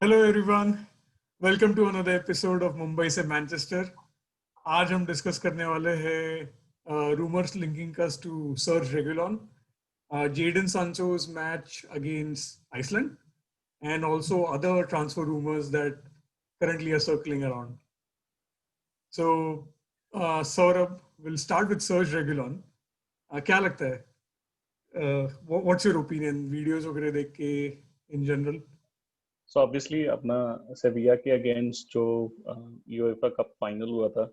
Hello everyone. Welcome to another episode of Mumbai से Manchester. आज हम डिस्कस करने वाले हैं rumours linking us to Sergio Reguilon, Jadon Sancho's match against Iceland, and also other transfer rumors that currently are circling around. So, Saurabh, we'll start with Serge Regulon. क्या लगता है? What's your opinion? Videos वगैरह देख के in general? So obviously अपना सेविया के against जो UEFA cup final हुआ था,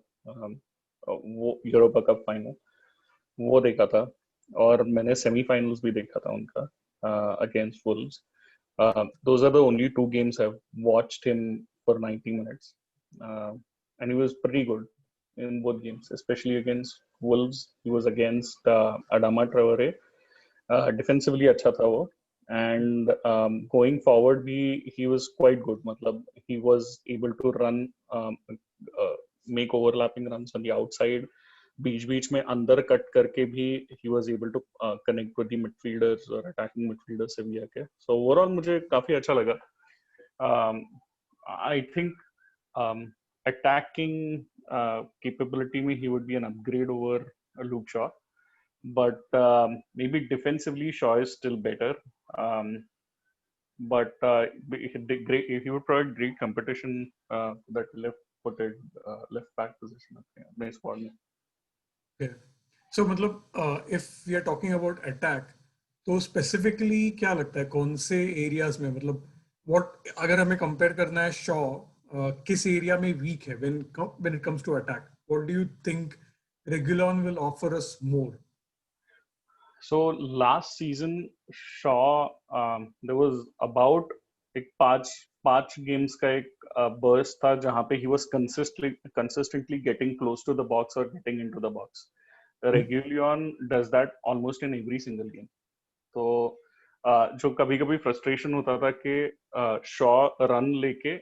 वो यूरोपा कप फाइनल वो देखा था। और मैंने सेमीफाइनल्स भी देखा था उनका against Wolves. Those are the only two games I watched him for 90 minutes, and he was pretty good in both games, especially against Wolves. He was against Adama Traore. Defensively अच्छा था वो, and going forward भी he was quite good. मतलब he was able to run, make overlapping runs on the outside. बीच में अंदर cut करके भी he was able to connect with the midfielders और attacking midfielders सेविया के. So overall मुझे काफी अच्छा लगा. I think attacking capability में he would be an upgrade over Luke Shaw. But maybe defensively Shaw is still better. But he would provide great competition, that left-footed left back position अपने squad में. Okay. So मतलब if we are talking about attack, तो specifically क्या लगता है कौन से areas में, मतलब what अगर हमें compare करना है शॉ किस area में weak है when it comes to attack, what do you think Regulon will offer us more? So last season Shaw, there was about एक पांच games का एक burst था जहाँ पे he was consistently getting close to the box or getting into the box. Regulion does that almost in every single game. तो जो कभी कभी फ्रस्ट्रेशन होता था कि शॉ रन लेके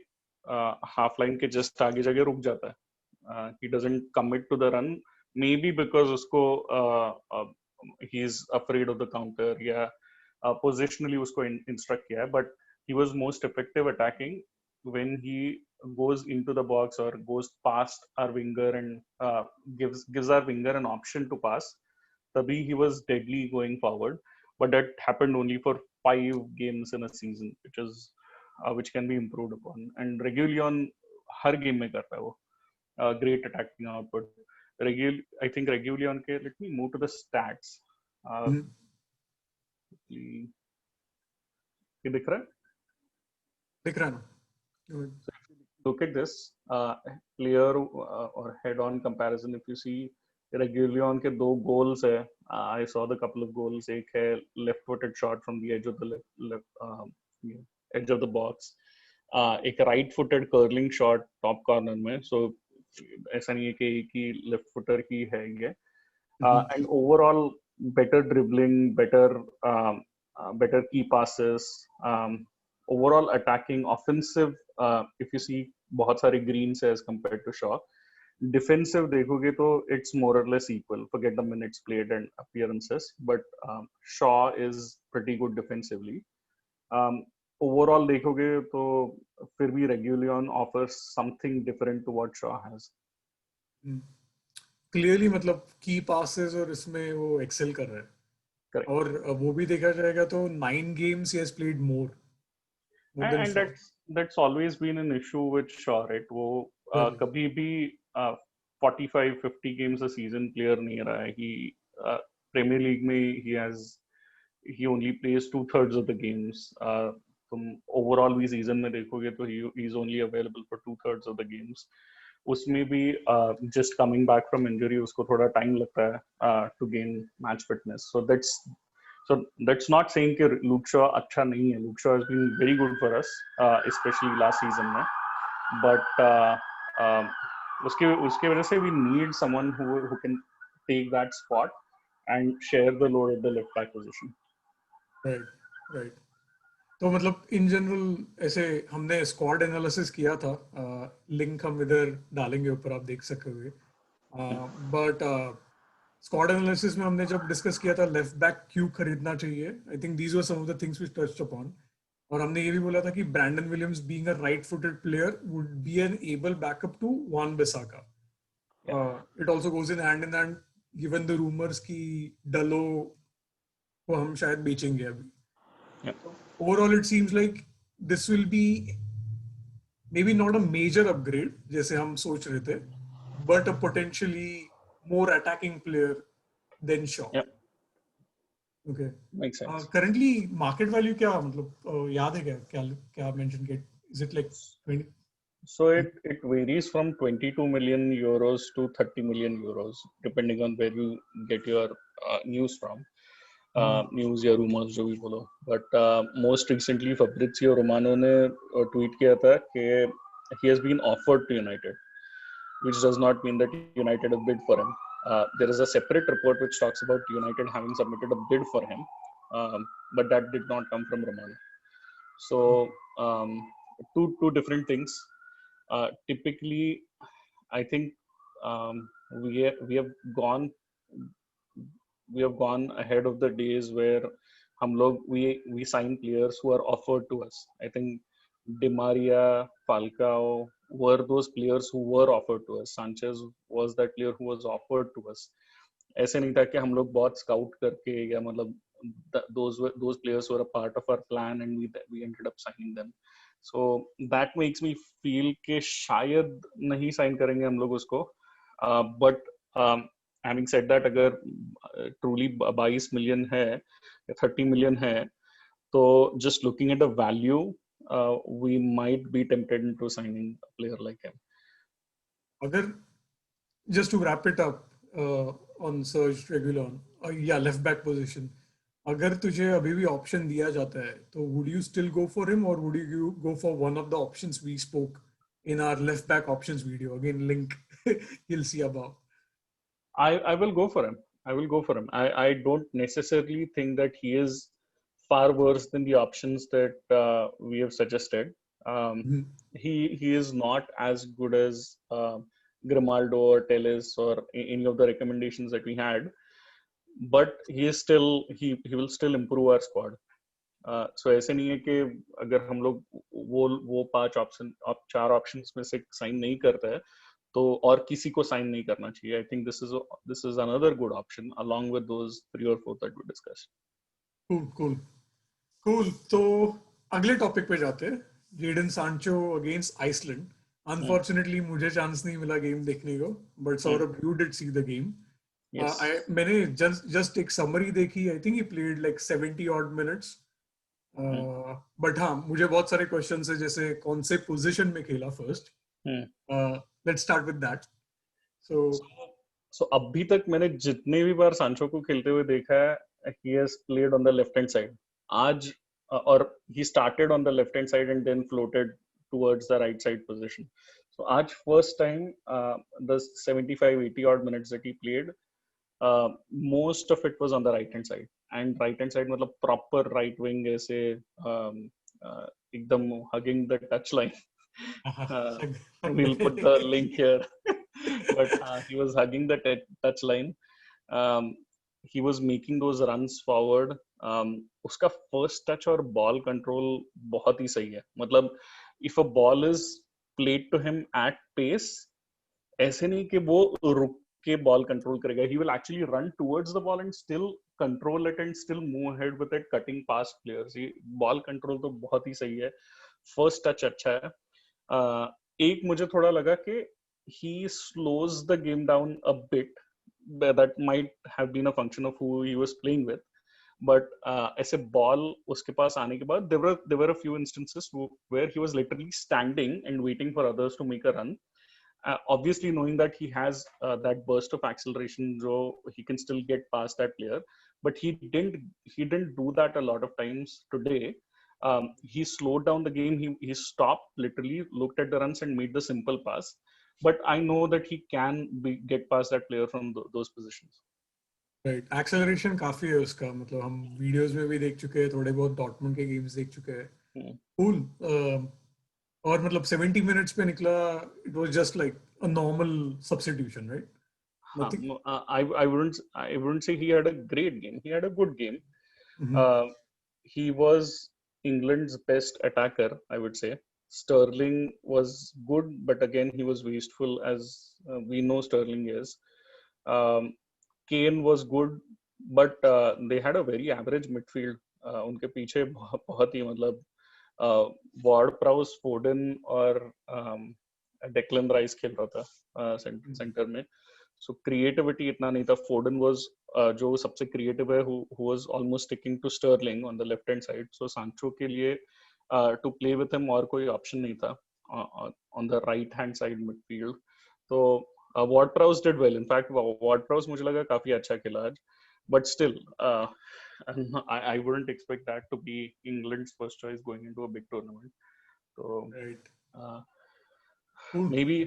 हाफ लाइन के जस्ट आगे जगह रुक जाता है. He doesn't commit to the run, maybe बी बिकॉज उसको he is afraid of the counter या पोजिशनली उसको इंस्ट्रक्ट किया है. But he was most effective attacking when he goes into the box or goes past our winger and gives our winger an option to pass. Tabhi he was deadly going forward, but that happened only for 5 games in a season, which can be improved upon. And Regulion her game में करता है वो great attacking output. I think Regulion के, let me move to the stats. ये दिख रहा है? दिख रहा है ना? Look at this player or head-on comparison. If you see Regulion के दो goals है. I saw the couple of goals. एक है left-footed shot from the edge of the edge of the box. एक right-footed curling shot top corner में. So ऐसा नहीं है कि एक ही left-footer ही है ये. And overall better dribbling, better key passes. Overall attacking, offensive, if you see बहुत सारे greens है as compared to Shaw. Defensive देखोगे तो it's more or less equal. Forget the minutes played and appearances, but Shaw is pretty good defensively. Overall देखोगे तो फिर भी Regulion offers something different to what Shaw has. Clearly मतलब key passes और इसमें वो excel कर रहा है. Correct. और वो भी देखा जाएगा तो 9 games he has played more than And Shaw. that's always been an issue with Shaw, right? वो कभी भी 45-50 games a season player नहीं रहा है. He Premier League में he only plays 2/3 of the games. तुम overall भी season में देखोगे तो he is only available for 2/3 of the games. उसमें भी just coming back from injury उसको थोड़ा time लगता है to gain match fitness. So that's not saying कि Luke Shaw अच्छा नहीं है. Luke Shaw has been very good for us, especially last season में. But उसके वजह से we need someone who can take that spot and share the load at the left back position. Right. तो मतलब in general ऐसे हमने squad analysis किया था. लिंक हम इधर डालेंगे ऊपर, आप देख सकोगे. बट स्क्वाड एनालिसिस में हमने जब डिस्कस किया था लेफ्ट बैक क्यों खरीदना चाहिए, I think these were some of the things we touched upon. और हमने ये भी बोला था कि Brandon Williams being a right footed player would be an able backup to Wan Bissaka. It also goes in hand in hand given the rumours कि Dalot को हम शायद बेचेंगे अभी. Yeah. So overall it seems like this will be maybe not a major upgrade जैसे हम सोच रहे थे, but a potentially more attacking player than Shaw. Yeah. Okay. Makes sense. Currently market value क्या मतलब याद है क्या mention किया? Is it like 20? So it varies from 22 million euros to 30 million euros, depending on where you get your news from. News या rumors जो भी बोलो. But most recently Fabrizio Romano ने tweet किया था कि he has been offered to United, which does not mean that United have bid for him. There is a separate report which talks about United having submitted a bid for him, but that did not come from Romano. So two different things. Typically, I think we have gone ahead of the days where we sign players who are offered to us. I think Di Maria, Falcao were those players who were offered to us. Sanchez was that player who was offered to us. ऐसे नहीं था कि हम लोग बहुत scout करके या मतलब those players were a part of our plan and we ended up signing them. So that makes me feel कि शायद नहीं sign करेंगे हम लोग उसको. But having said that, अगर truly 22 million है या 30 million है, तो just looking at the value, we might be tempted into signing a player like him. अगर just to wrap it up on Serge Reguilon, yeah, left back position. अगर तुझे अभी भी ऑप्शन दिया जाता है तो would you still go for him or would you go for one of the options we spoke in our left back options video? Again, link you'll see above. I will go for him. I will go for him. I don't necessarily think that he is far worse than the options that we have suggested. He is not as good as Grimaldo or Telles or any of the recommendations that we had, but he will still improve our squad. So ऐसे नहीं है कि अगर हम लोग वो चार options में से साइन नहीं करते हैं तो और किसी को साइन नहीं करना चाहिए. I think this is another good option along with those 3 or 4 that we discussed. Cool. तो अगले टॉपिक पे जाते हैं. Jadon Sancho against Iceland. Unfortunately मुझे चांस नहीं मिला गेम देखने को, but Saurabh, you did see the game. Yes. मैंने just एक समरी देखी. I think he played like 70 odd minutes. But हाँ, मुझे बहुत सारे क्वेश्चन है जैसे कौन से पोजीशन में खेला first. Let's start with that. So अभी तक मैंने जितने भी बार सांचो को खेलते हुए देखा है, he has played on the left hand side. आज और he started on the left hand side and then floated towards the right side position. So आज first time the 75-80 odd minutes that he played, most of it was on the right hand side. And right hand side मतलब proper right wing ऐसे एकदम hugging the touch line. We'll put the link here. But he was hugging the touch line. He was making those runs forward. उसका first touch और ball control बहुत ही सही है. मतलब if a ball is played to him at pace, ऐसे नहीं कि वो रुक के ball control करेगा. He will actually run towards the ball and still control it and still move ahead with it, cutting past players. ये ball control तो बहुत ही सही है. First touch अच्छा है. एक मुझे थोड़ा लगा कि he slows the game down a bit. That might have been a function of who he was playing with. But ऐसे ball उसके पास आने के बाद there were a few instances where he was literally standing and waiting for others to make a run. Obviously knowing that he has that burst of acceleration, so he can still get past that player. But he didn't do that a lot of times today. He slowed down the game. He stopped, literally looked at the runs and made the simple pass. But I know that he can get past that player from those positions. Right. Acceleration काफी है उसका. मतलब हम videos में भी देख चुके हैं, थोड़े बहुत डॉर्टमुंड के गेम्स देख चुके हैं. कूल. और मतलब 70 मिनट्स पे निकला. It was just like a normal substitution, right? I wouldn't say he had a great game. He had a good game. He was England's best attacker, I would say. Sterling was good, but again, he was wasteful, as we know Sterling is. Um, Kane was good, but they had a very average midfield. उनके पीछे बहुत ही मतलब ward प्राउस फोर्डन और Declan rice खेल रहा था centre में. सो creativity इतना नहीं था. फोर्डन वाज जो सबसे क्रिएटिव है, who was almost sticking to Sterling on the left hand side. So सांचो के लिए to play with him और कोई ऑप्शन नहीं था on the right hand side midfield. तो Ward Prowse did well. In fact Ward Prowse मुझे लगा काफी अच्छा खेला आज, but still I wouldn't expect that to be England's first choice going into a big tournament. So Right. maybe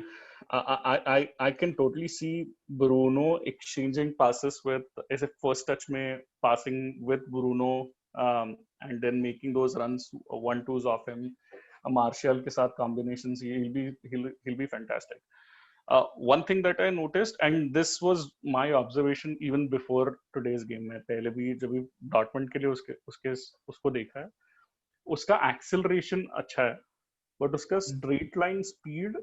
I can totally see Bruno exchanging passes with, as a first touch में passing with Bruno, and then making those runs, 1-2s off him. Martial के साथ combinations, he'll be fantastic. One thing that I noticed, and this was my observation even before today's game, मैं पहले भी जब भी Dortmund के लिए उसको देखा है, उसका acceleration अच्छा है, but उसका straight line speed,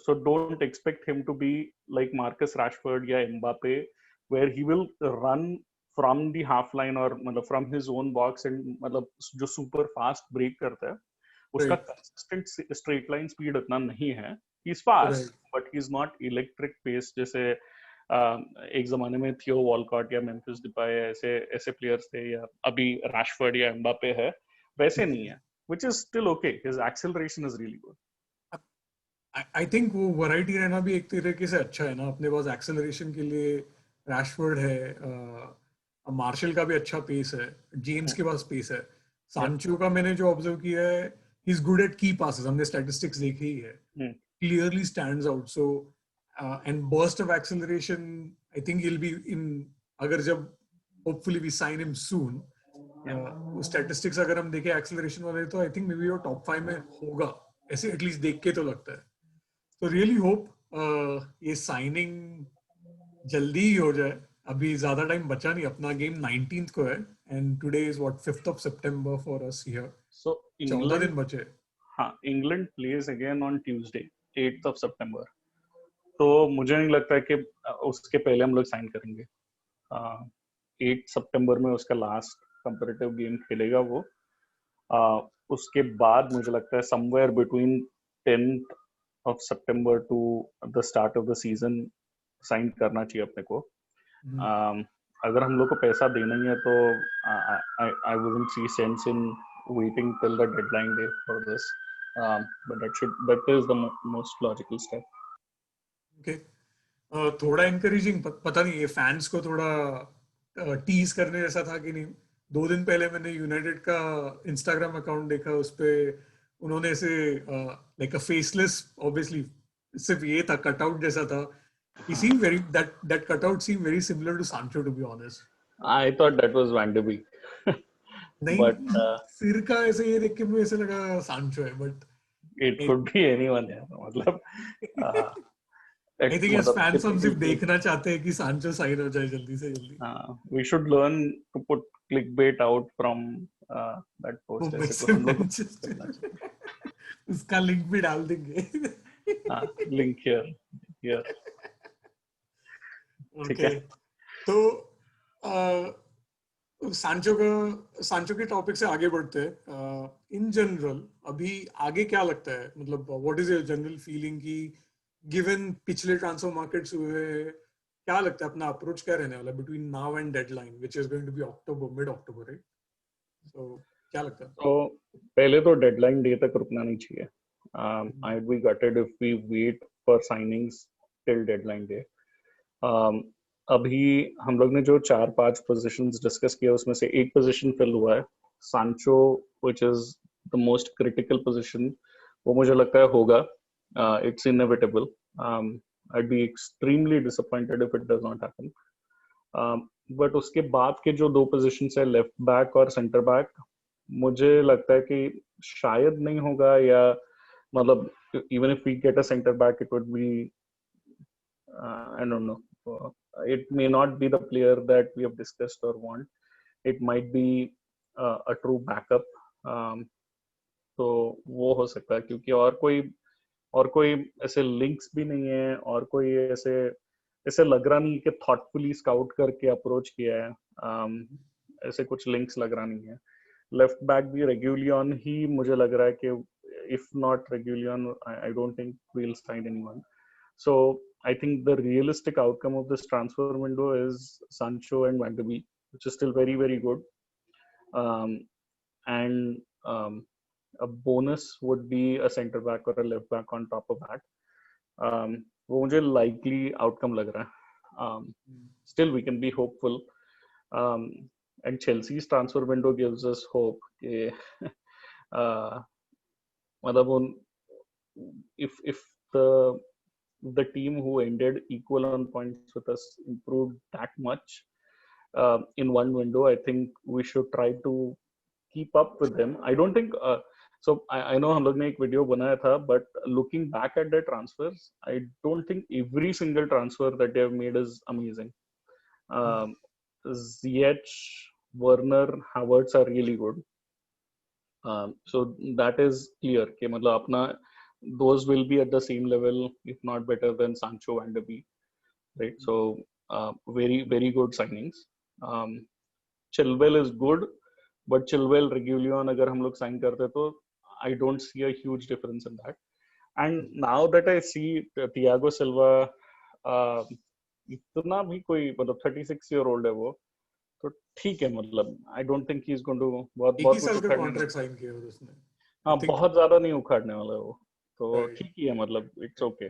so don't expect him to be like Marcus Rashford या Mbappe, where he will run from the half line or मतलब from his own box and मतलब जो super fast break करता है, उसका consistent straight line speed इतना नहीं है. He's fast, but he's not electric pace जैसे एक जमाने में थियो वॉलकॉट या मेम्फिस डिपाय ऐसे प्लेयर्स थे, या अभी रैशफोर्ड या एम्बापे है, वैसे नहीं है. Which is still okay. His acceleration is really good. I think वो वैरायटी रहना भी एक तरीके से अच्छा है ना. अपने पास एक्सेलरेशन के लिए रैशफोर्ड है, मार्शल का भी अच्छा पेस है, जेम्स के पास पेस है. सांचो का मैंने जो ऑब्जर्व किया है, ही इज गुड एट की पासेस. हमने स्टैटिस्टिक्स देखी ही है, clearly stands out. So and burst of acceleration, I think he'll be in, अगर जब होपफुली वी साइन हिम सून, वो स्टैटिस्टिक्स अगर हम देखें एक्सेलरेशन वाले, तो आई थिंक मे बी वो टॉप 5 में होगा, ऐसे एटलीस्ट देख के तो लगता है. तो रियली होप ये साइनिंग जल्दी ही हो जाए. अभी ज्यादा टाइम बचा नहीं. अपना गेम 19th को है, and today is what 5th of September for us here. So 14 दिन बचे. हाँ, England plays again on Tuesday 8th of September. तो मुझे नहीं लगता है कि उसके पहले हम लोग साइन करेंगे. 8 सितंबर में उसका लास्ट कंपैरेटिव गेम खेलेगा वो. उसके बाद मुझे लगता है somewhere between 10th of September to the start of the season sign करना चाहिए अपने को. अगर हम लोग को पैसा देना ही है तो I wouldn't see sense in waiting till the deadline day for this. But that is the most logical step. Okay. थोड़ा encouraging, पता नहीं ये फैंस को थोड़ा टीज करने जैसा था कि नहीं. 2 दिन पहले मैंने यूनाइटेड का इंस्टाग्राम अकाउंट देखा, उस पे उन्होंने ऐसे लाइक अ फेसलेस, ऑब्वियसली सिर्फ ये था, कटआउट जैसा था. He seemed very, that cutout seemed very similar to Sancho, to be honest. I thought that was Van de Beek. नहीं, but सिर का ऐसे ये देख के मुझे ऐसे लगा सांचो है, but it could be anyone यार. मतलब I think as fans हम सिर्फ देखना चाहते हैं कि सांचो साइन हो जाए जल्दी से जल्दी. We should learn to put clickbait out from that post. ऐसे तो हम लोग उसका लिंक भी डाल देंगे. Link here. Okay. तो सांचो के टॉपिक से आगे बढ़ते हैं. इन जनरल अभी आगे क्या लगता है, मतलब what is your general feeling की गिवन पिछले ट्रांसफर मार्केट्स हुए, क्या लगता है अपना अप्रोच क्या रहने वाला है between now and deadline which is going to be October, mid October, right? So क्या लगता है? तो पहले तो डेडलाइन डे तक रुकना नहीं चाहिए. I would be gutted if we wait for signings till deadline day. अभी हम लोग ने जो 4-5 पोजीशंस डिस्कस किया उसमें से एक पोजीशन फिल हुआ है, सांचो, which is the most critical position. वो मुझे लगता है होगा. It's inevitable. I'd be extremely disappointed if it does not happen. But उसके बाद के जो 2 पोजीशंस है, लेफ्ट बैक और सेंटर बैक, मुझे लगता है कि शायद नहीं होगा, या मतलब even if we get a center back it would be I don't know, it may not be the player that we have discussed or want. It might be a true backup. तो वो हो सकता है, क्योंकि और कोई ऐसे links भी नहीं है, और कोई ऐसे ऐसे लग रहा नहीं कि थॉटफुली स्काउट करके अप्रोच किया है। ऐसे कुछ लिंक्स लग रहा नहीं है। लेफ्ट बैक भी रेगुलियन ही मुझे लग रहा है कि if not Reguilon, I don't think we will sign anyone. So I think the realistic outcome of this transfer window is Sancho and Van de Beek, which is still very, very good. Um, and a bonus would be a center back or a left back on top of that. वो मुझे likely outcome लग रहा है. Still, we can be hopeful. Um, and Chelsea's transfer window gives us hope. कि, मतलब उन if the team who ended equal on points with us improved that much in one window, I think we should try to keep up with them. I don't think so. I know हम लोग ने एक video बनाया था, but looking back at their transfers, I don't think every single transfer that they have made is amazing. Ziyech, Werner, Havertz are really good. So that is clear कि मतलब अपना those will be at the same level, if not better than Sancho and De Beek, right? So very, very good signings. Chilwell is good, but Chilwell Reguilon अगर हम लोग sign करते तो I don't see a huge difference in that. And now that I see Thiago Silva, इतना भी कोई मतलब 36-year-old है वो, तो ठीक है, मतलब I don't think he's going to बहुत एक ही बहुत साल कुछ का उखाड़ने। कॉन्ट्रैक्ट साइन किया और उसने हाँ, आई थिंक बहुत ज्यादा नहीं उखाड़ने वाला है वो, तो राइट ठीक ही है, मतलब इट्स ओके।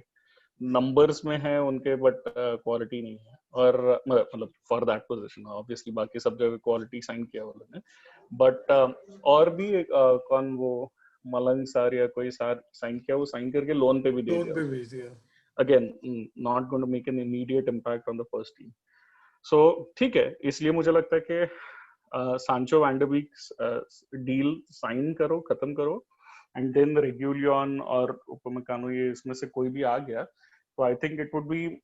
नंबर्स में है उनके, बट क्वालिटी नहीं है। और मतलब फॉर दैट पोजीशन ऑब्वियसली बाकी सब जगह क्वालिटी साइन किया वो लोगों ने, बट और भी कौन वो मलंग सार या कोई सार साइन किया, वो साइन करके लोन पे भी दे लोन दिया। पे भेज दिया। Again not going to make an immediate impact on the first team. So ठीक है, इसलिए मुझे लगता है कि सांचो वैंडरबीक डील साइन करो, खत्म करो, एंड देन रेग्युलियन और उपमेकानो, ये इसमें से कोई भी आ गया तो I think it would be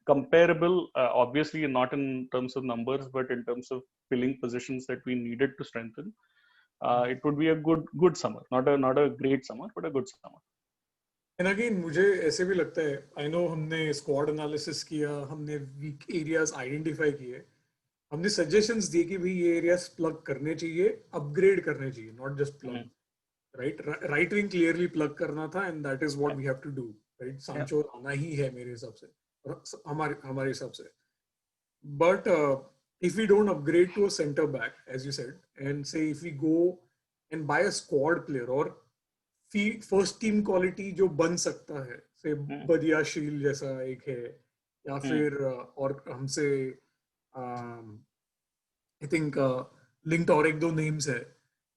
comparable, obviously not in terms of numbers, but in terms of filling positions that we needed to strengthen. It would be a good summer, not a great summer, but a good summer. And again मुझे ऐसे भी लगता है, I know हमने squad analysis किया, हमने weak areas identify किए, हमने सजेशंस दिए कि भाई ये एरियाज प्लग करने चाहिए, अपग्रेड करने चाहिए, not just plug, right? Right wing clearly plug करना था and that is what we have to do, right? Sancho आना ही है मेरे हिसाब से, हमारे हिसाब से। But if we don't upgrade to a center back, as you said, and say if we go and buy a squad player or first team quality जो बन सकता है, से बदियाशील जैसा एक है, या फिर और हमसे आई थिंक लिंक्ड और एक दो नेम्स है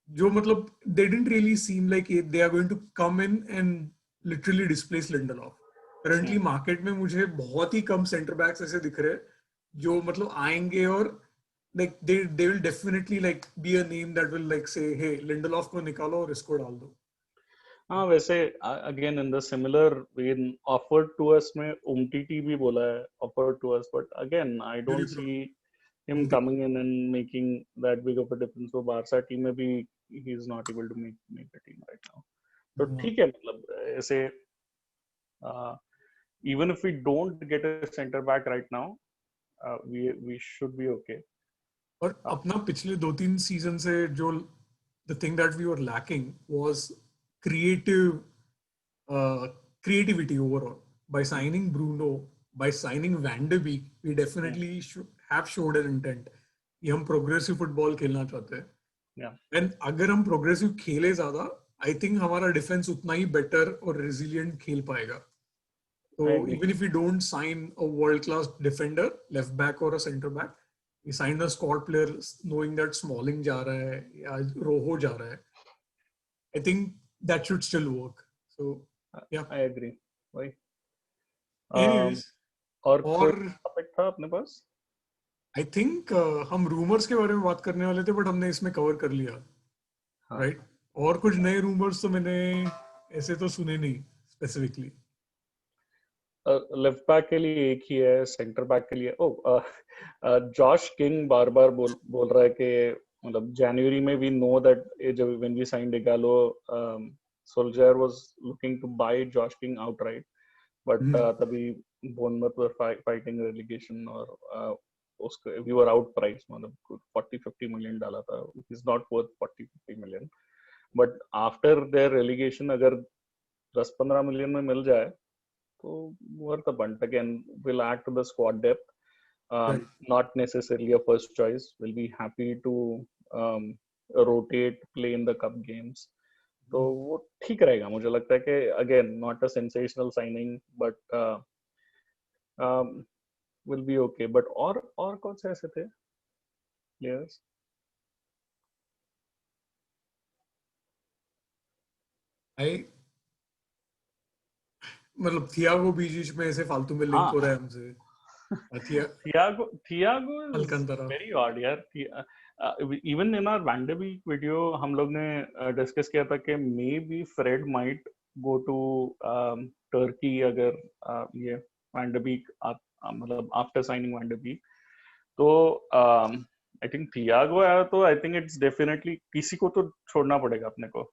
जो मतलब they didn't really seem like they are going to come in and literally displace Lindelof. Currently market में मुझे बहुत ही कम सेंटर बैक्स ऐसे दिख रहे हैं जो मतलब आएंगे और like they will definitely like be a name that will like say hey Lindelof को निकालो और इसको डाल दो। हाँ, वैसे again in the similar vein offered to us में उमटीटी भी बोला है, offered to us, but again I don't see him coming in and making that big of a difference. वो बारसा टीम में भी he is not able to make the team right now. तो ठीक है, मतलब ऐसे even if we don't get a centre back right now, we should be okay. और अपना पिछले 2-3 सीजन से जो the thing that we were lacking was creativity overall. By signing Bruno, by signing Van de Beek, we definitely should have showed an intent कि हम progressive football खेलना चाहते हैं। एंड अगर हम प्रोग्रेसिव खेले ज्यादा, आई थिंक हमारा डिफेंस उतना ही बेटर और रेजिलिएंट खेल पाएगा। So even if we don't sign a world-class defender, left back or a centre back, we sign a squad player knowing that Smalling जा रहा है या Rojo जा रहा है, I think that should still work. So yeah, I agree. Why? anyways, और कोई और टॉपिक था अपने पास? I think हम रूमर्स के बारे में बात करने वाले थे, बट हमने इसमें कवर कर लिया, राइट? और कुछ नए रूमर्स तो मैंने ऐसे तो सुने नहीं स्पेसिफिकली। लेफ्ट बैक के लिए एक ही है, सेंटर बैक के लिए जॉश किंग बार बार बोल रहा है कि मतलब January में we know that जब when we signed Igalo, Solskjaer was looking to buy Josh King outright, but तभी Bournemouth were fighting relegation और उसको we were outpriced, मतलब 40-50 million डाला था. He's not worth 40-50 million, but after their relegation अगर 10-15 million में मिल जाए तो worth a punt. Again, will add to the squad depth. Right. Not necessarily a first choice. Will be happy to rotate, play in the cup games. तो वो ठीक रहेगा. मुझे लगता है कि again not a sensational signing, but will be okay. But और कौन से ऐसे थे players? मतलब थियागो बीच में ऐसे फालतू में लिंक हो रहा है हमसे. Thiago is अलकंतरा. very odd यार. Even in our Van de Beek video हम लोग ने डिस्कस किया था कि maybe Fred might go to Turkey अगर ये Van de Beek मतलब after signing Van de Beek. तो I think Thiago आया तो I think it's definitely किसी को तो छोड़ना पड़ेगा अपने को.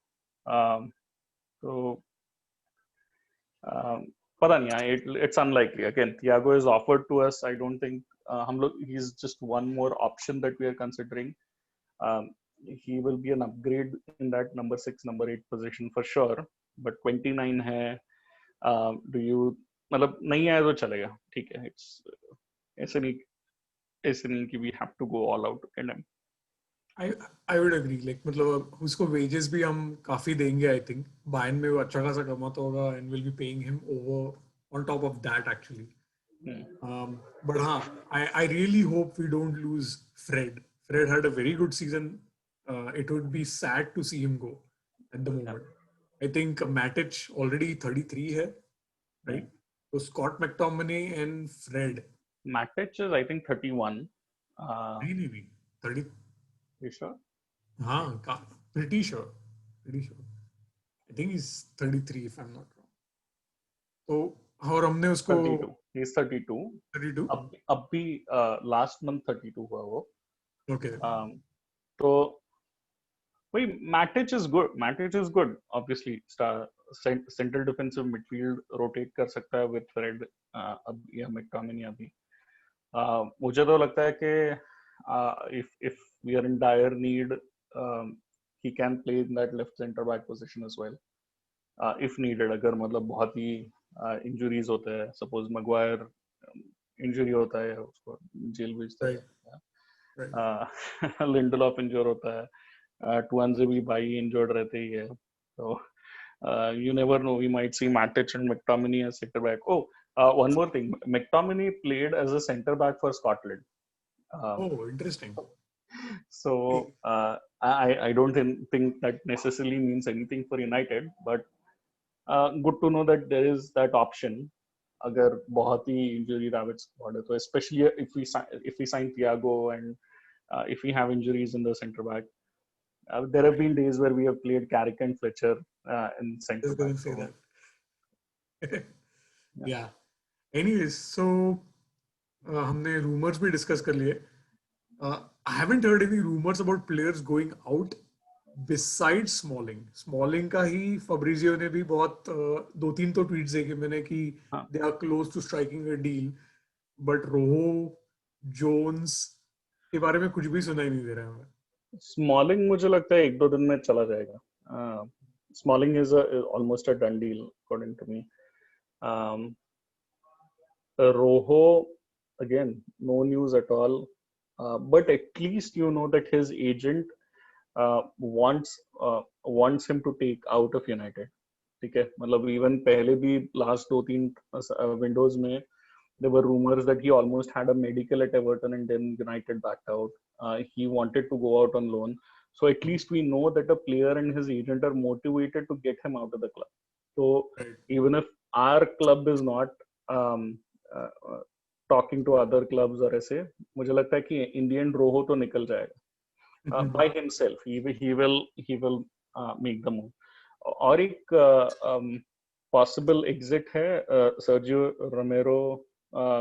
तो पता नहीं. It's unlikely. Again, Thiago is offered to us. I don't think हम लोग he's just one more option that we are considering. He will be an upgrade in that number 6, number 8 position for sure. But 29 है. Do you मतलब नहीं आया तो चलेगा. ठीक है. It's ऐसे नहीं कि we have to go all out to get him. I would agree. Like मतलब उसको wages भी हम काफी देंगे. I think Bayern में वो अच्छा खासा कमाता होगा and we'll be paying him over on top of that actually. But हाँ, I really hope we don't lose Fred. Fred had a very good season. It would be sad to see him go at the moment. I think Matic already 33 है, right? So Scott McTominay and Fred. Matic is I think 31. नहीं 30. You sure? हाँ, pretty sure. I think he's 33 if I'm not wrong. तो और हमने उसको 32. He's 32. 32. अब भी last month 32 हुआ वो. Okay. तो वही Matic is good. Matic is good. Obviously, central defensive midfield rotate कर सकता है with Fred अब या McTominay अभी. मुझे तो लगता है कि if we are in dire need, he can play in that left center back position as well. If needed, अगर मतलब बहुत ही injuries होते हैं, suppose Maguire injury होता है उसको जेल भेजता है. Lindelof injured होता है. Tuanze भी भाई injured रहते ही है. So you never know. We might see Matic and McTominay as center back. One more thing. McTominay played as a center back for Scotland. Interesting. So I don't think that necessarily means anything for United, but good to know that there is that option. अगर बहुत ही injury ravaged squad है तो especially if we sign Thiago and if we have injuries in the center back. There have been days where we have played Carrick and Fletcher in center back. Say that. Yeah. Anyways, so हमने rumors भी discuss कर लिए. I haven't heard any rumors about players going out besides Smalling. Smalling का ही Fabrizio ने भी बहुत 2-3 तो tweets देखे मैंने कि they are close to striking a deal. But Rojo, Jones के बारे में कुछ भी सुनाई नहीं दे रहा है. Smalling मुझे लगता है 1-2 दिन में चला जाएगा. Smalling is almost a done deal according to me. Rojo, again, no news at all. But at least you know that his agent wants him to take out of United. ठीक है, मतलब even पहले भी last 2-3 windows में there were rumors that he almost had a medical at Everton and then United backed out. He wanted to go out on loan. So at least we know that a player and his agent are motivated to get him out of the club. So even if our club is not talking to other clubs or ऐसे, मुझे लगता है कि in the end Rojo तो निकल जाएगा by himself. He will make the move. और एक possible exit है Sergio Romero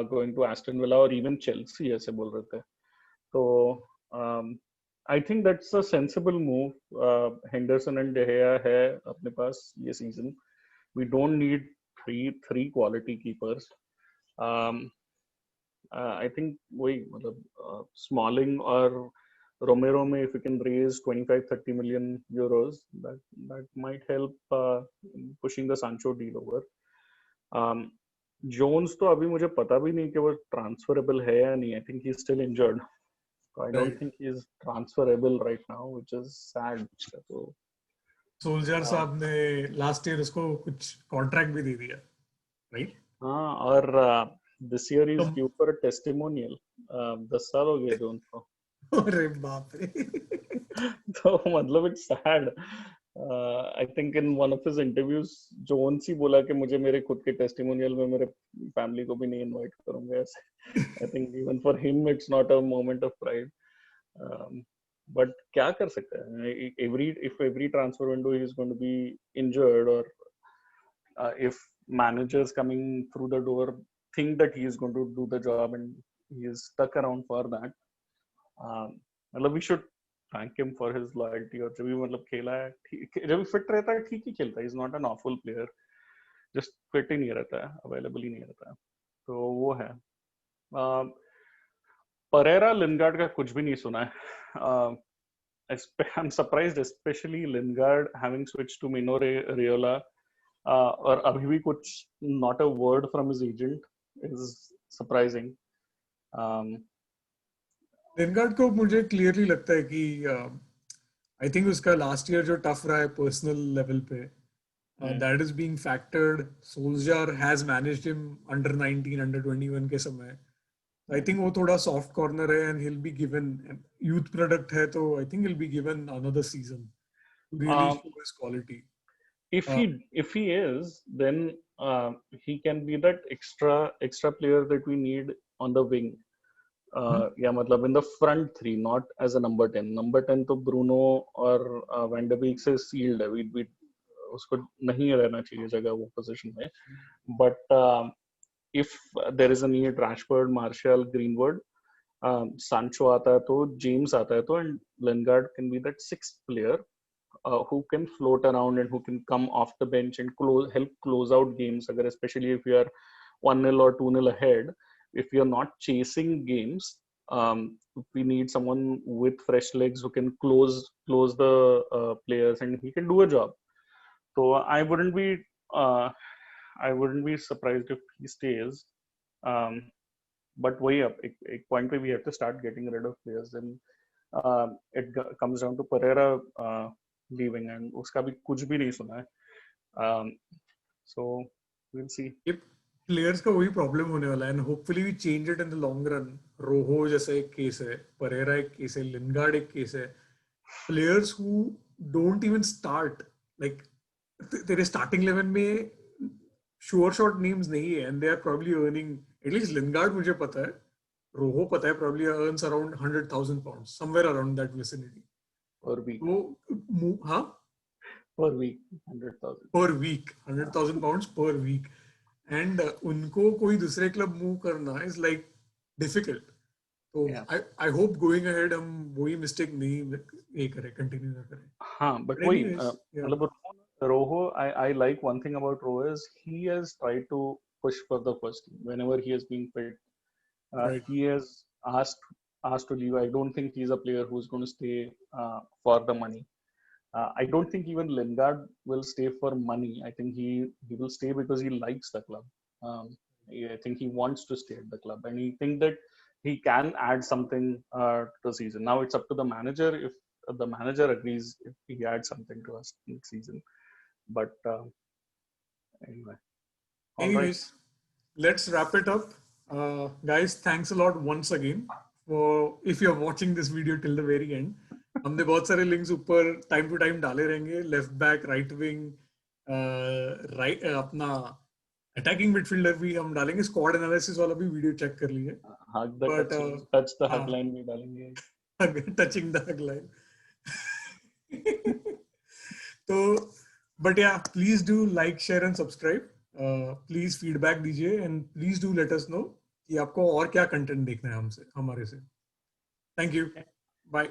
going to Aston Villa or even Chelsea ऐसे बोल रहे थे. तो I think that's a sensible move. Henderson and De Gea है अपने पास ये season. We don't need three quality keepers. Um, I think वही मतलब Smalling और Romero में if we can raise 25-30 million euros, that might help pushing the Sancho deal over. Jones तो अभी मुझे पता भी नहीं कि वो transferable है या नहीं. I think he's still injured. So I don't think he's transferable right now, which is sad. So soldier साहब ने लास्ट ईयर उसको कुछ कॉन्ट्रैक्ट भी दे दिया, राइट? हाँ, और this year he's due for a testimonial. 10 साल हो गए जो उनको. अरे बाप रे. तो मतलब it's sad. I think in one of his interviews, Jones ही बोला कि मुझे मेरे खुद के टेस्टिमोनियल में मेरे फैमिली को भी नहीं इनवाइट करूंगा ऐसे. I think even for him it's not a moment of pride. But क्या कर सकते हैं? If every transfer window he is going to be injured, or if managers coming through the door think that he is going to do the job and he is stuck around for that, मतलब we should thank him for his loyalty. और जब भी मतलब खेला है, जब fit रहता है ठीक ही खेलता है. He's not an awful player, just fit ही नहीं रहता है, available ही नहीं रहता है. तो वो है. परेरा लिनगार्ड का कुछ भी नहीं सुना है. I'm surprised, especially Lingard having switched to Mino Raiola. और अभी भी कुछ not a word from his agent is surprising. लिनगार्ड को मुझे क्लियरली लगता है कि आई थिंक उसका लास्ट ईयर जो टफ रहा है पर्सनल लेवल पे, that is being factored. Soldier has managed him under 19 under 21 के समय. आई थिंक वो थोड़ा सॉफ्ट कॉर्नर है and he will be given, youth product है तो I think he will be given another season two really show his quality. If he is, then he can be that extra player that we need on the wing. या मतलब in the front three, not as a number 10. Number 10 तो Bruno और van de beak से sealed है. We उसको नहीं रहना चाहिए जगह वो पोजीशन में. But if there is a need, Rashford, Martial, Greenwood, Sancho आता है तो, James आता है तो, and Lingard can be that sixth player who can float around and who can come off the bench and help close out games. अगर especially if you are 1-0 or 2-0 ahead, if you're not chasing games, we need someone with fresh legs who can close the players and he can do a job. So I wouldn't be surprised if he stays. But way up, एक point पे we have to start getting rid of players. Then it comes down to Pereira leaving, and उसका भी कुछ भी नहीं सुना है. So we'll see. Players का वही प्रॉब्लम होने वाला है and hopefully we change it in the long run. Rojo जैसा एक केस है, परेरा एक केस है, लिनगार्ड एक केस है. Players who don't even start, like तेरे स्टार्टिंग 11 में श्योर शॉट नेम्स नहीं है and they are probably earning, at least Lingard मुझे पता है, रोहो पता है, probably earns around 100,000 pounds, somewhere around that vicinity per week. वो हाँ, per week 100,000 per week 100,000 pounds per week. And उनको कोई दूसरे क्लब मूव करना इज लाइक डिफिकल्ट. तो आई होप गोइंग अहेड हम वही मिस्टेक नहीं ये करें, कंटिन्यू ना करें. हाँ, बट वही मतलब Rojo, I like one thing about Rojo is he has tried to push for the first team whenever he has been fit. Right. He has asked to leave. I don't think he's a player who's going to stay for the money. I don't think even Lingard will stay for money. I think he will stay because he likes the club. I think he wants to stay at the club, and he thinks that he can add something to the season. Now it's up to the manager if the manager agrees if he adds something to us next season. But anyway. Anyways, let's wrap it up. Guys, thanks a lot once again for if you're watching this video till the very end. हमने बहुत सारे links ऊपर time to time डाले रहेंगे. Left back, right wing, right अपना attacking midfielder भी हम डालेंगे. स्क्वाड एनालिसिस वाला भी वीडियो चेक कर लीजिए. But touch the hug line भी डालेंगे. Touching the hug line. तो बट या please do like, share and subscribe. Please feedback दीजिए and please do let us know कि आपको और क्या कंटेंट देखना है हमसे, हमारे से. Thank you. बाय.